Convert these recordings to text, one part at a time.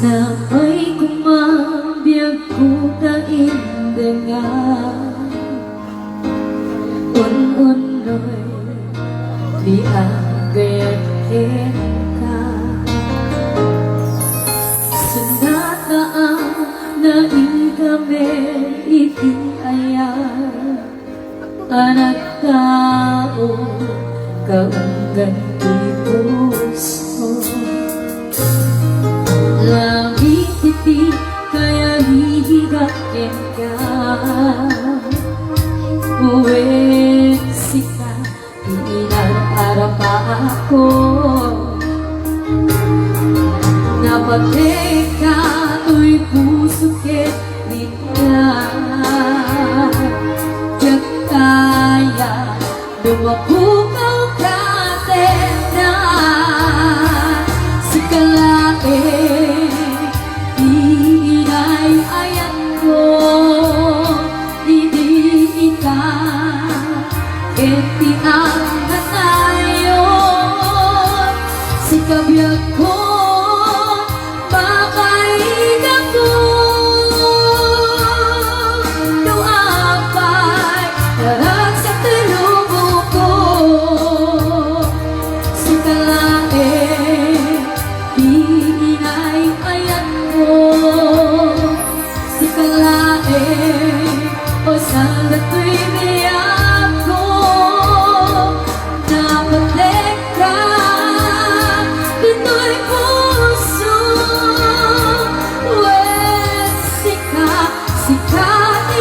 na may kumabiyag ko kaindengan un-unoy di agayakin ka sunata ang naingkame iti ayay anak tao kaunggan di puso langit iti kaya hihigakin ka uwet sika inararap ako napatay ka to'y puso ket di ka diyak kaya dumapukaw ka na si kalae inay ayan ko hindi ka iti ang natayon si kabiyag ko makaigang ko doapay darag sa tinubo ko si kalae inay ayan ko si kalae o sana to'y niyak ko napatek ka dito'y puso wes sika sika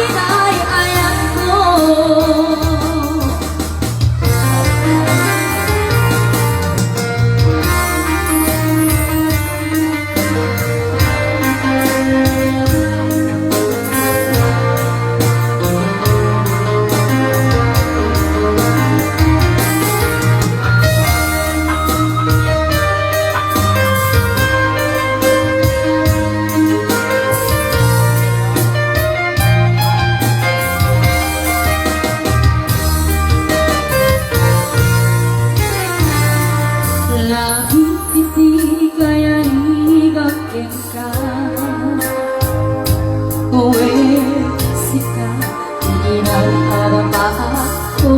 inay ayan ko langit iti kaya higakin ka uwe sika inararap ako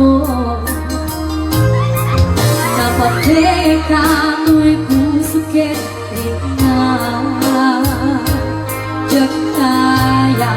napatay ka to'y puso ket di na diyak kaya